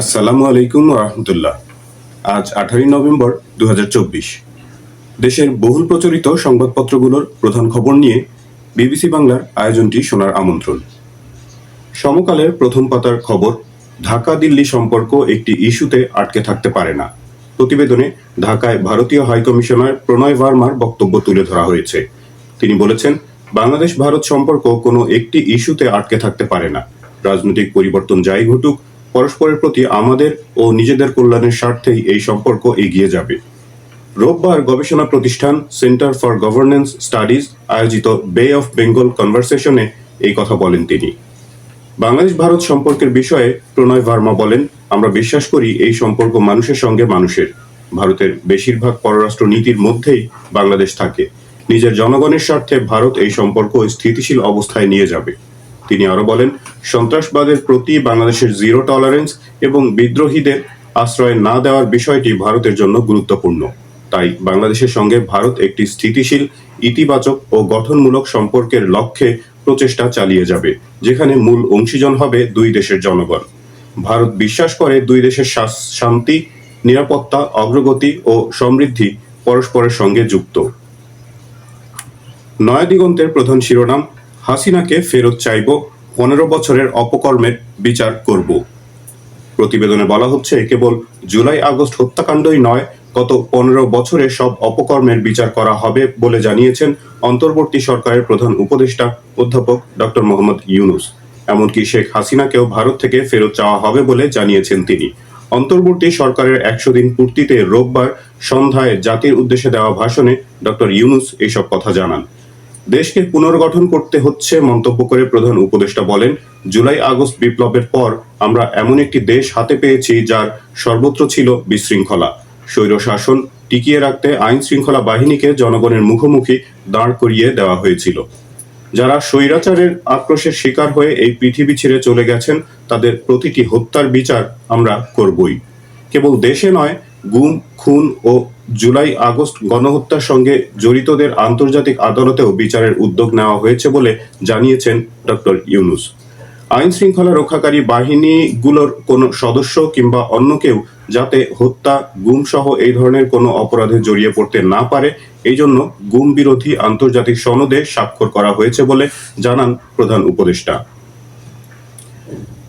আসসালামু আলাইকুম রহমতুল্লাহ। আজ 18 নভেম্বর 2024। দেশের বহুল প্রচলিত সংবাদপত্রগুলোর প্রধান খবর নিয়ে বিবিসি বাংলার আয়োজনটি শোনার আমন্ত্রণ। সমকালের প্রথম পাতার খবর, ঢাকা দিল্লি সম্পর্ক একটি ইস্যুতে আটকে থাকতে পারে না। প্রতিবেদনে ঢাকায় ভারতীয় হাইকমিশনার প্রণয় ভার্মার বক্তব্য তুলে ধরা হয়েছে। তিনি বলেছেন, বাংলাদেশ ভারত সম্পর্ক কোনো একটি ইস্যুতে আটকে থাকতে পারে না। রাজনৈতিক পরিবর্তন যাই ঘটুক, পরস্পরের প্রতি আমাদের ও নিজেদের কল্যাণের স্বার্থেই এই সম্পর্ক এগিয়ে যাবে। রোববার গবেষণা প্রতিষ্ঠান সেন্টার ফর গভর্নেন্স স্টাডিজ আয়োজিত বে অফ বেঙ্গল কনভারসেশনে এই কথা বলেন তিনি। বাংলাদেশ ভারত সম্পর্কের বিষয়ে প্রণয় ভার্মা বলেন, আমরা বিশ্বাস করি এই সম্পর্ক মানুষের সঙ্গে মানুষের। ভারতের বেশিরভাগ পররাষ্ট্র নীতির মধ্যেই বাংলাদেশ থাকে। নিজের জনগণের স্বার্থে ভারত এই সম্পর্ক স্থিতিশীল অবস্থায় নিয়ে যাবে। তিনি আরো বলেন, সন্ত্রাসবাদের প্রতি বাংলাদেশের জিরো টলারেন্স এবং বিদ্রোহীদের আশ্রয় না দেওয়ার বিষয়টি ভারতের জন্য গুরুত্বপূর্ণ। তাই বাংলাদেশের সঙ্গে ভারত একটি স্থিতিশীল, ইতিবাচক ও গঠনমূলক সম্পর্কের লক্ষ্যে প্রচেষ্টা চালিয়ে যাবে, যেখানে মূল অংশীজন হবে দুই দেশের জনগণ। ভারত বিশ্বাস করে দুই দেশের শান্তি, নিরাপত্তা, অগ্রগতি ও সমৃদ্ধি পরস্পরের সঙ্গে যুক্ত। নয়াদিগন্তের প্রধান শিরোনাম, হাসিনাকে ফেরত চাইব, 15 বছরের অপকর্মের বিচার করব। প্রতিবেদনে বলা হচ্ছে, কেবল জুলাই আগস্ট হত্যাকাণ্ডই নয়, গত 15 বছরে সব অপকর্মের বিচার করা হবে বলে জানিয়েছেন অন্তর্বর্তী সরকারের প্রধান উপদেষ্টা অধ্যাপক ডক্টর মোহাম্মদ ইউনূস। এমনকি শেখ হাসিনাকেও ভারত থেকে ফেরত চাওয়া হবে বলে জানিয়েছেন তিনি। অন্তর্বর্তী সরকারের 100 দিন পূর্তিতে রোববার সন্ধ্যায় জাতির উদ্দেশ্যে দেওয়া ভাষণে ডক্টর ইউনূস এইসব কথা জানান। দেশকে পুনর্গঠন করতে হচ্ছে মন্তব্য করে প্রধান উপদেষ্টা বলেন, জুলাই আগস্ট বিপ্লবের পর আমরা এমন একটি দেশ হাতে পেয়েছি যার সর্বত্র ছিল বিশৃঙ্খলা। স্বৈরশাসন টিকিয়ে রাখতে আইন শৃঙ্খলা বাহিনীকে জনগণের মুখোমুখি দাঁড় করিয়ে দেওয়া হয়েছিল। যারা স্বৈরাচারের আক্রোশের শিকার হয়ে এই পৃথিবী ছেড়ে চলে গেছেন, তাদের প্রতিটি হত্যার বিচার আমরা করবই। কেবল দেশে নয়, গুম, খুন ও জুলাই আগস্ট গণহত্যার সঙ্গে জড়িতদের আন্তর্জাতিক আদালতেও বিচারের উদ্যোগ নেওয়া হয়েছে বলে জানিয়েছেন ডক্টর ইউনূস। আইন শৃঙ্খলা রক্ষাকারী বাহিনীগুলোর কোনো সদস্য কিংবা অন্য কেউ যাতে হত্যা, গুম সহ এই ধরনের কোনো অপরাধে জড়িয়ে পড়তে না পারে, এই জন্য গুম বিরোধী আন্তর্জাতিক সনদে স্বাক্ষর করা হয়েছে বলে জানান প্রধান উপদেষ্টা।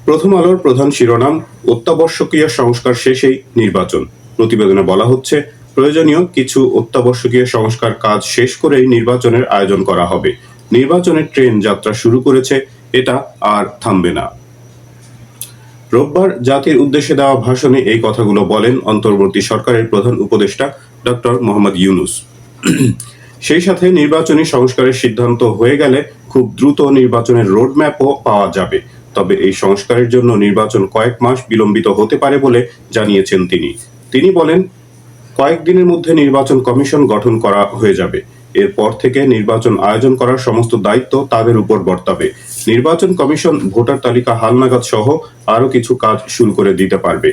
প্রথম আলোর প্রধান শিরোনাম, অত্যাবশ্যকীয় সংস্কার শেষেই নির্বাচন। প্রতিবেদনে বলা হচ্ছে, প্রয়োজনীয় কিছু অত্যাবশ্যকীয় সংস্কার কাজ শেষ করেই নির্বাচনের আয়োজন করা হবে। নির্বাচনের ট্রেন যাত্রা শুরু করেছে, এটা আর থামবে না। রোববার জাতির উদ্দেশ্যে দেওয়া ভাষণে এই কথাগুলো বলেন অন্তর্বর্তী সরকারের প্রধান উপদেষ্টা ডক্টর মোহাম্মদ ইউনূস। সেই সাথে নির্বাচনী সংস্কারের সিদ্ধান্ত হয়ে গেলে খুব দ্রুত নির্বাচনের রোডম্যাপও পাওয়া যাবে। তবে এই সংস্কারের জন্য নির্বাচন কয়েক মাস বিলম্বিত হতে পারে বলে জানিয়েছেন তিনি। তিনি বলেন, কয়েকদিনের মধ্যে নির্বাচন কমিশন গঠন করা হয়ে যাবে। এরপর থেকে নির্বাচন আয়োজন করার সমস্ত দায়িত্ব তাদের উপর বর্তাবে। নির্বাচন কমিশন ভোটার তালিকা হালনাগাদ সহ আরো কিছু কাজ শুরু করে দিতে পারবে।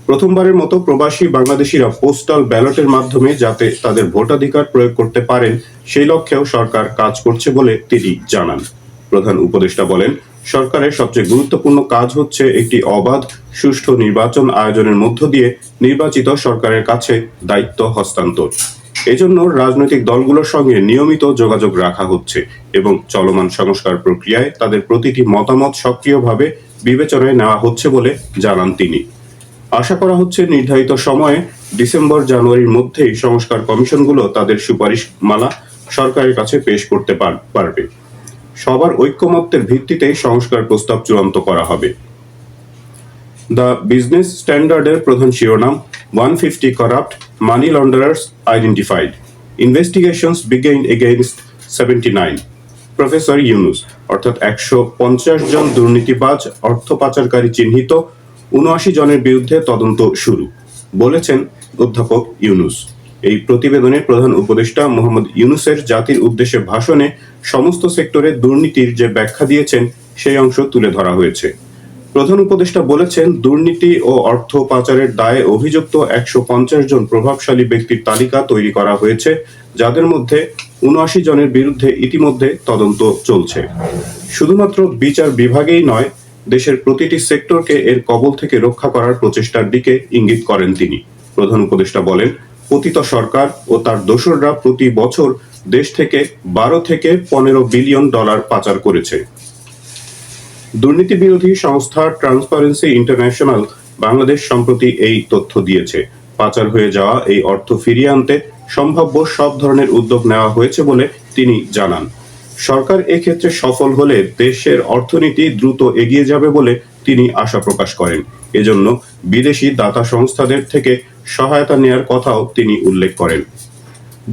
প্রথমবারের মতো প্রবাসী বাংলাদেশিরা পোস্টাল ব্যালটের মাধ্যমে যাতে তাদের ভোটাধিকার প্রয়োগ করতে পারেন, সেই লক্ষ্যেও সরকার কাজ করছে বলে তিনি জানান। প্রধান উপদেষ্টা বলেন, সরকারের সবচেয়ে গুরুত্বপূর্ণ কাজ হচ্ছে একটি অবাধ, সুষ্ঠু নির্বাচন আয়োজনের মধ্য দিয়ে নির্বাচিত সরকারের কাছে দায়িত্ব হস্তান্তর। এজন্য রাজনৈতিক দলগুলোর সঙ্গে নিয়মিত যোগাযোগ রাখা হচ্ছে এবং চলমান সংস্কার প্রক্রিয়ায় তাদের প্রতিটি মতামত সক্রিয়ভাবে বিবেচনায় নেওয়া হচ্ছে বলে জানান তিনি। আশা করা হচ্ছে নির্ধারিত সময়ে ডিসেম্বর-জানুয়ারির মধ্যেই সংস্কার কমিশনগুলো তাদের সুপারিশ মালা সরকারের কাছে পেশ করতে পারবে। সবার ঐক্যমত্যের ভিত্তিতে সংস্কার প্রস্তাব চূড়ান্ত করা হবে। দ্য বিজনেস স্ট্যান্ডার্ডের প্রধান শিরোনাম, 150 corrupt money launderers identified, investigations begin against 79। Professor Yunus, অর্থাৎ 150 জন দুর্নীতিবাজ অর্থ পাচারকারী চিহ্নিত, 79 জনের বিরুদ্ধে তদন্ত শুরু, বলেছেন অধ্যাপক ইউনূস। এই প্রতিবেদনে প্রধান উপদেষ্টা মোহাম্মদ ইউনূসের জাতির উদ্দেশ্যে ভাষণে সমস্ত সেক্টরে দুর্নীতির যে ব্যাখ্যা দিয়েছেন সেই অংশ তুলে ধরা হয়েছে। প্রধান উপদেষ্টা বলেছেন, দুর্নীতি ও অর্থ পাচারের দায়ে অভিযুক্ত 150 জন প্রভাবশালী ব্যক্তির তালিকা তৈরি করা হয়েছে, যাদের মধ্যে 79 জনের বিরুদ্ধে ইতিমধ্যে তদন্ত চলছে। শুধুমাত্র বিচার বিভাগেই নয়, দেশের প্রতিটি সেক্টরকে এর কবল থেকে রক্ষা করার প্রচেষ্টার দিকে ইঙ্গিত করেন তিনি। প্রধান উপদেষ্টা বলেন, পতিত সরকার ও তার দোসররা প্রতি বছর দেশ থেকে 12 থেকে 15 বিলিয়ন ডলার পাচার করেছে। দুর্নীতি বিরোধী সংস্থা ট্রান্সপারেন্সি ইন্টারন্যাশনাল বাংলাদেশ সম্প্রতি এই তথ্য দিয়েছে। পাচার হয়ে যাওয়া এই অর্থ ফিরিয়ে আনতে সম্ভাব্য সব ধরনের উদ্যোগ নেওয়া হয়েছে বলে তিনি জানান। সরকার এক্ষেত্রে সফল হলে দেশের অর্থনীতি দ্রুত এগিয়ে যাবে বলে তিনি আশা প্রকাশ করেন। এজন্য বিদেশি দাতা সংস্থাদের থেকে সহায়তা নেয়ার কথাও তিনি উল্লেখ করেন।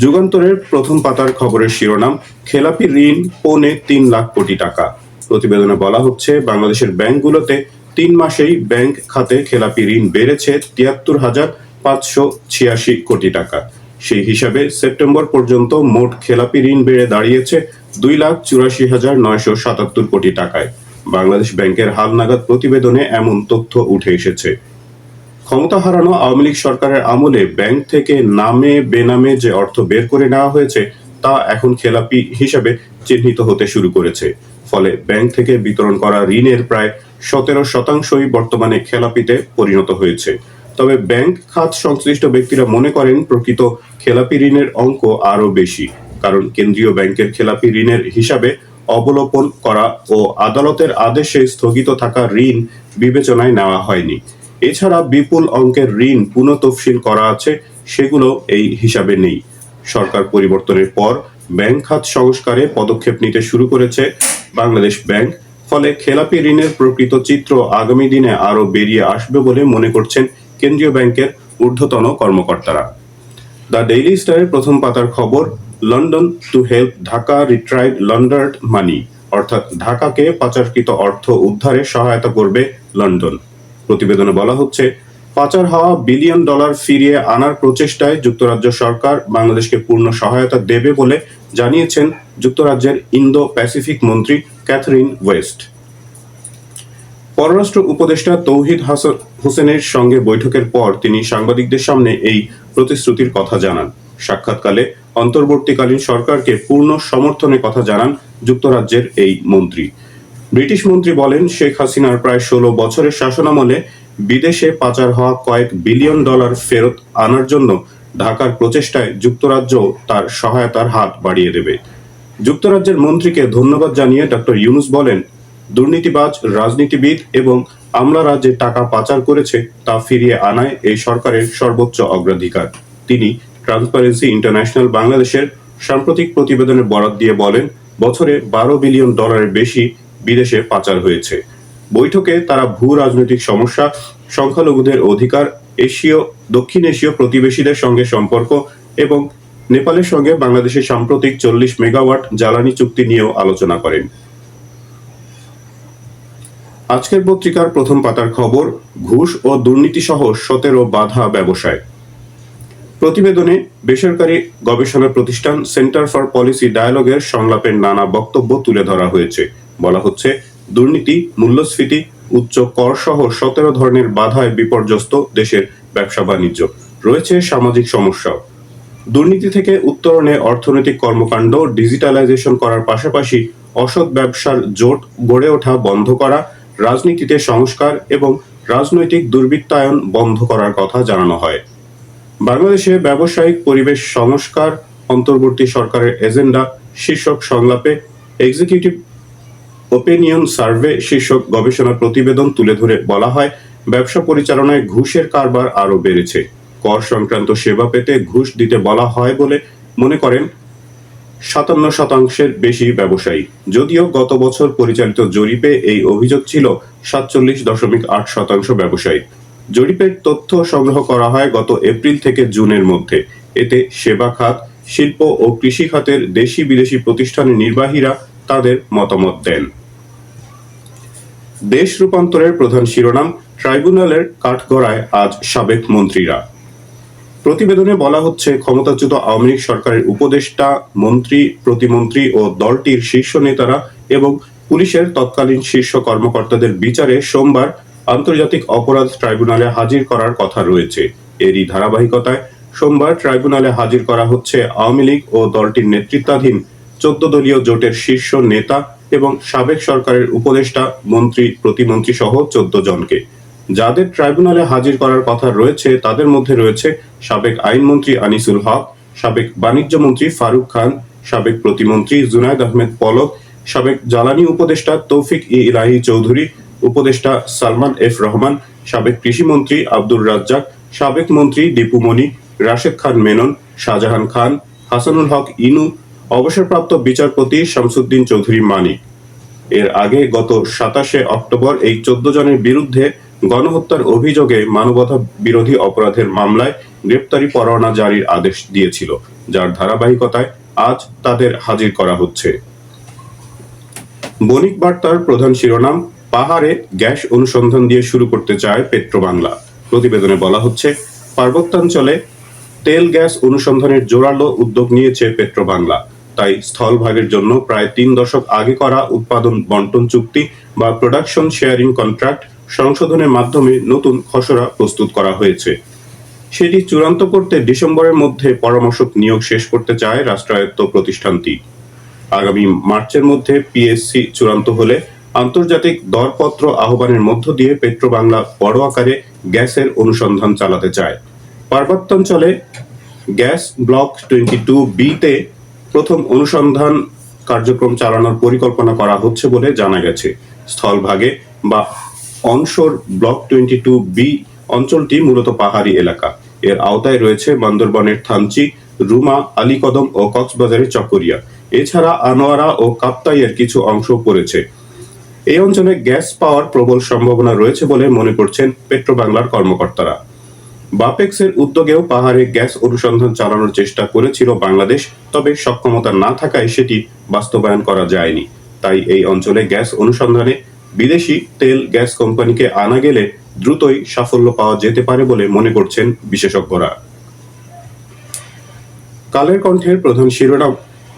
যুগান্তরের প্রথম পাতার খবরের শিরোনাম, খেলাপি ঋণ 3.25 লাখ কোটি টাকা। প্রতিবেদনে বলা হচ্ছে, বাংলাদেশের ব্যাংকগুলোতে 3 মাসেই ব্যাংক খাতে খেলাপি ঋণ বেড়েছে 73,586 কোটি টাকা। সেই হিসাবে সেপ্টেম্বর পর্যন্ত মোট খেলাপি ঋণ বেড়ে দাঁড়িয়েছে 2,84,977 কোটি টাকায়। বাংলাদেশ ব্যাংকের হালনাগাদ প্রতিবেদনে এমন তথ্য উঠে এসেছে। ক্ষমতা হারানো আওয়ামী লীগ সরকারের আমলে ব্যাংক থেকে নামে বেনামে যে অর্থ বের করে নেওয়া হয়েছে তা এখন খেলাপি হিসেবে চিহ্নিত হতে শুরু করেছে। ফলে ব্যাংক থেকে বিতরণ করা ঋণের প্রায় 17% বর্তমানে খেলাপিতে পরিণত হয়েছে। তবে ব্যাংক খাত সংশ্লিষ্ট ব্যক্তিরা মনে করেন প্রকৃত খেলাপি ঋণের অঙ্ক আরও বেশি, কারণ কেন্দ্রীয় ব্যাংকের খেলাপি ঋণের হিসাবে অবলোপন করা ও আদালতের আদেশে স্থগিত থাকা ঋণ বিবেচনায় নেওয়া হয়নি। এছাড়া বিপুল অঙ্কের ঋণ পুনঃতফসিল করা আছে, সেগুলো এই হিসাবে নেই। সরকার পরিবর্তনের পর ব্যাংক খাত সংস্কারে পদক্ষেপ নিতে শুরু করেছে বাংলাদেশ ব্যাংক। ফলে খেলাপি ঋণের প্রকৃত চিত্র আগামী দিনে আরও বেরিয়ে আসবে বলে মনে করছেন কেন্দ্রীয় ব্যাংকের ঊর্ধ্বতন কর্মকর্তারা। দ্য ডেইলি স্টারের প্রথম পাতার খবর, London to help Dhaka retrieve laundered money, অর্থাৎ ঢাকাকে পাচারকৃত অর্থ উদ্ধারে সহায়তা করবে লন্ডন। প্রতিবেদনে বলা হচ্ছে, পাচার হওয়া বিলিয়ন ডলার ফিরিয়ে আনার প্রচেষ্টায় যুক্তরাজ্য সরকার বাংলাদেশকে পূর্ণ সহায়তা দেবে বলে জানিয়েছেন যুক্তরাজ্যের ইন্দো প্যাসিফিক মন্ত্রী ক্যাথরিন ওয়েস্ট। পররাষ্ট্র উপদেষ্টা তৌহিদ হোসেনের সঙ্গে বৈঠকের পর তিনি সাংবাদিকদের সামনে এই প্রতিশ্রুতির কথা জানান। সাক্ষাৎকালে অন্তর্বর্তীকালীন সরকারকে পূর্ণ সমর্থনের কথা জানান যুক্তরাজ্যের এই মন্ত্রী। ব্রিটিশ মন্ত্রী বলেন, শেখ হাসিনার প্রায় 16 বছরের শাসনামলে বিদেশে পাচার হওয়া কয়েক বিলিয়ন ডলার ফেরত আনার জন্য ঢাকার প্রচেষ্টায় যুক্তরাজ্য তার সহায়তার হাত বাড়িয়ে দেবে। যুক্তরাজ্যের মন্ত্রীকে ধন্যবাদ জানিয়ে ডক্টর ইউনূস বলেন, দুর্নীতিবাজ রাজনীতিবিদ এবং আমলারা যে টাকা পাচার করেছে তা ফিরিয়ে আনায় এই সরকারের সর্বোচ্চ অগ্রাধিকার। তিনি ট্রান্সপারেন্সি ইন্টারন্যাশনাল বাংলাদেশের সাম্প্রতিক প্রতিবেদনে বরাত দিয়ে বলেন, বছরে 12 বিলিয়ন ডলারের বেশি বিদেশে পাচার হয়েছে। বৈঠকে তারা ভূ রাজনৈতিক সমস্যা, সংখ্যালঘুদের অধিকার, দক্ষিণ এশীয় প্রতিবেশীদের সঙ্গে সম্পর্ক এবং নেপালের সঙ্গে বাংলাদেশের সাম্প্রতিক 40 মেগাওয়াট জ্বালানি চুক্তি নিয়েও আলোচনা করেন। আজকের পত্রিকার প্রথম পাতার খবর, ঘুষ ও দুর্নীতি সহ 17 বাধা ব্যবসায়। প্রতিবেদনে বেসরকারি গবেষণা প্রতিষ্ঠান সেন্টার ফর পলিসি ডায়ালগের সংলাপের নানা বক্তব্য তুলে ধরা হয়েছে। বলা হচ্ছে, দুর্নীতি, মূল্যস্ফীতি, উচ্চ কর সহ 17 ধরনের বাধায় বিপর্যস্ত দেশের ব্যবসা বাণিজ্য। রয়েছে সামাজিক সমস্যাও। দুর্নীতি থেকে উত্তরণে অর্থনৈতিক কর্মকাণ্ড ডিজিটালাইজেশন করার পাশাপাশি অসৎ ব্যবসার জোট গড়ে ওঠা বন্ধ করা, রাজনীতিতে সংস্কার এবং রাজনৈতিক দুর্বৃত্তায়ন বন্ধ করার কথা জানানো হয়। বাংলাদেশে ব্যবসায়িক পরিবেশ সংস্কার, অন্তর্বর্তী সরকারের এজেন্ডা শীর্ষক সংলাপে এক্সিকিউটিভ ওপিনিয়ন সার্ভে শীর্ষক গবেষণা প্রতিবেদন তুলে ধরে বলা হয়, ব্যবসা পরিচালনায় ঘুষের কারবার আরও বেড়েছে। কর সংক্রান্ত সেবা পেতে ঘুষ দিতে বলা হয় বলে মনে করেন 57% বেশি ব্যবসায়ী। যদিও গত বছর পরিচালিত জরিপে এই অভিযোগ ছিল 47.8% ব্যবসায়ী। জরিপের তথ্য সংগ্রহ করা হয় গত এপ্রিল থেকে জুনের মধ্যে। এতে সেবা খাত, শিল্প ও কৃষি খাতের দেশি বিদেশি প্রতিষ্ঠানের নির্বাহীরা তাদের মতামত দেন। দেশ রূপান্তরের প্রধান শিরোনাম, ট্রাইব্যুনালের কাঠগড়ায় আজ সাবেক মন্ত্রীরা। প্রতিবেদনে বলা হচ্ছে, ক্ষমতাচ্যুত আওয়ামী লীগ সরকারের উপদেষ্টা, মন্ত্রী, প্রতিমন্ত্রী ও দলটির শীর্ষ নেতারা এবং পুলিশের তৎকালীন শীর্ষ কর্মকর্তাদের বিচারে সোমবার আন্তর্জাতিক অপরাধ ট্রাইব্যুনালে হাজির করার কথা রয়েছে। এরই ধারাবাহিকতায় সোমবার ট্রাইব্যুনালে হাজির করা হচ্ছে আওয়ামী লীগ ও দলটির নেতৃত্বাধীন 14 দলীয় জোটের শীর্ষ নেতা এবং সাবেক সরকারের উপদেষ্টা, মন্ত্রী, প্রতিমন্ত্রী সহ 14 জনকে। যাদের ট্রাইব্যুনালে হাজির করার কথা রয়েছে তাদের মধ্যে রয়েছে সাবেক আইনমন্ত্রী আনিসুল হক, সাবেক বাণিজ্য মন্ত্রী ফারুক খান, সাবেক প্রতিমন্ত্রী জুনায়েদ আহমেদ পলক, সাবেক জ্বালানি উপদেষ্টা তৌফিক-ই-ইলাহী চৌধুরী, উপদেষ্টা সালমান এফ রহমান, সাবেক কৃষিমন্ত্রী আব্দুর রাজ্জাক, সাবেক মন্ত্রী দীপু মনি, রাশেদ খান মেনন, শাহজাহান খান, হাসানুল হক ইনু, অবসরপ্রাপ্ত বিচারপতি শামসুদ্দিন চৌধুরী মানিক। এর আগে গত 27 অক্টোবর এই 14 জনের বিরুদ্ধে গণহত্যার অভিযোগে মানবতা বিরোধী অপরাধের মামলায় গ্রেপ্তারি পরোয়ানা জারির আদেশ দিয়েছিল, যার ধারাবাহিকতায় আজ তাদের হাজির করা হচ্ছে। বণিক বার্তার প্রধান শিরোনাম, পাহাড়ে গ্যাস অনুসন্ধান দিয়ে শুরু করতে চায় পেট্রোবাংলা। প্রতিবেদনে বলা হচ্ছে, পার্বত্যাঞ্চলে তেল গ্যাস অনুসন্ধানের জোরালো উদ্যোগ নিয়েছে পেট্রোবাংলা। তাই স্থলভাগের জন্য প্রায় 3 দশক আগে করা উৎপাদন বন্টন চুক্তি বা প্রোডাকশন শেয়ারিং কন্ট্রাক্ট সংশোধনের মাধ্যমে নতুন খসড়া প্রস্তুত করা হয়েছে। সেটি চূড়ান্ত করতে ডিসেম্বরের মধ্যে পরামর্শক নিয়োগ শেষ করতে চায় রাষ্ট্রায়ত্ত প্রতিষ্ঠানটি। আগামী মার্চের মধ্যে পিএসসি চূড়ান্ত হলে আন্তর্জাতিক দরপত্র আহ্বানের মধ্য দিয়ে পেট্রোবাংলা বড় আকারে গ্যাসের অনুসন্ধান চালাতে চায়। পার্বত্যাঞ্চলে গ্যাস ব্লক 22B-তে প্রথম অনুসন্ধান কার্যক্রম চালানোর পরিকল্পনা করা হচ্ছে বলে জানা গেছে। স্থলভাগে বা অনশোর ব্লক 22B অঞ্চলটি মূলত পাহাড়ি এলাকা। এর আওতায় রয়েছে বান্দরবনের থানচি, রুমা, আলীকদম ও কক্সবাজারের চকরিয়া। এছাড়া আনোয়ারা ও কাপ্তাইয়ের কিছু অংশ পড়েছে। এই অঞ্চলে গ্যাস পাওয়ার প্রবল সম্ভাবনা রয়েছে বলে মনে করছেন পেট্রোবাংলার কর্মকর্তারা। বাপেক্সের উদ্যোগেও পাহাড়ে গ্যাস অনুসন্ধান চালানোর চেষ্টা করেছিল বাংলাদেশ, তবে সক্ষমতা না থাকায় সেটি বাস্তবায়ন করা যায়নি। তাই এই অঞ্চলে গ্যাস অনুসন্ধানে বিদেশি তেল গ্যাস কোম্পানিকে আনা গেলে দ্রুতই সাফল্য পাওয়া যেতে পারে বলে মনে করছেন বিশেষজ্ঞরা। কালের কণ্ঠের প্রধান শিরোনাম,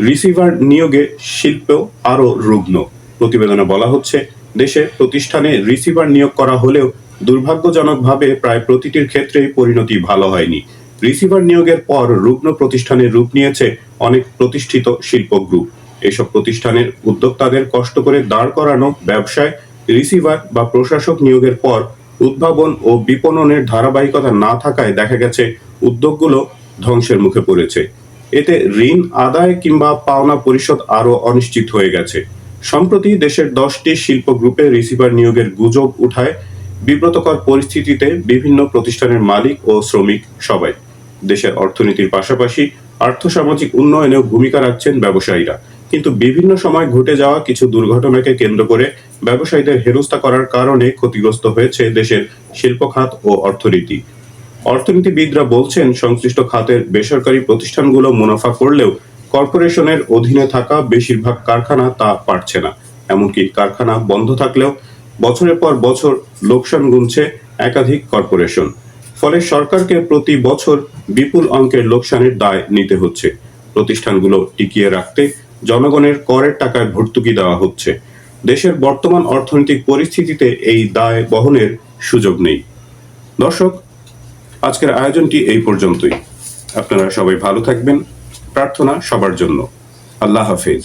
রিসিভার নিয়োগে শিল্প আরও রুগ্ন। প্রতিবেদনে বলা হচ্ছে, দেশে প্রতিষ্ঠানে রিসিভার নিয়োগ করা হলেও দুর্ভাগ্যজনকভাবে প্রায় প্রতিটির ক্ষেত্রেই পরিণতি ভালো হয়নি। রিসিভার নিয়োগের পর রুগ্ন প্রতিষ্ঠানে রূপ নিয়েছে অনেক প্রতিষ্ঠিত শিল্প গ্রুপ। এসব প্রতিষ্ঠানের উদ্যোক্তাদের কষ্ট করে দাঁড় করানো ব্যবসায় রিসিভার বা প্রশাসক নিয়োগের পর উদ্ভাবন ও বিপণনের ধারাবাহিকতা না থাকায় দেখা গেছে উদ্যোগগুলো ধ্বংসের মুখে পড়েছে। এতে ঋণ আদায় কিংবা পাওনা পরিশোধ আরও অনিশ্চিত হয়ে গেছে। সম্প্রতি দেশের 10টি শিল্প গ্রুপে রিসিভার নিয়োগের গুজব উঠায় বিব্রতকর পরিস্থিতিতে বিভিন্ন প্রতিষ্ঠানের মালিক ও শ্রমিক সবাই। দেশের অর্থনীতির পাশাপাশি আর্থসামাজিক উন্নয়নেও ভূমিকা রাখছেন ব্যবসায়ীরা। কিন্তু বিভিন্ন সময় ঘটে যাওয়া কিছু দুর্ঘটনাকে কেন্দ্র করে ব্যবসায়ীদের হেনস্থা করার কারণে ক্ষতিগ্রস্ত হয়েছে দেশের শিল্প খাত ও অর্থনীতি। অর্থনীতিবিদরা বলছেন, সংশ্লিষ্ট খাতের বেসরকারি প্রতিষ্ঠানগুলো মুনাফা করলেও কর্পোরেশনের অধীনে থাকা বেশিরভাগ কারখানা তা পারছে না। এমনকি কারখানা বন্ধ থাকলেও বছরের পর বছর লোকসান গুনছে একাধিক কর্পোরেশন। ফলে সরকারকে প্রতি বছর বিপুল অঙ্কের লোকসানের দায় নিতে হচ্ছে। প্রতিষ্ঠানগুলো টিকিয়ে রাখতে জনগণের করের টাকায় ভর্তুকি দেওয়া হচ্ছে। দেশের বর্তমান অর্থনৈতিক পরিস্থিতিতে এই দায় বহনের সুযোগ নেই। দর্শক, আজকের আয়োজনটি এই পর্যন্তই। আপনারা সবাই ভালো থাকবেন, প্রার্থনা সবার জন্য। আল্লাহ হাফেজ।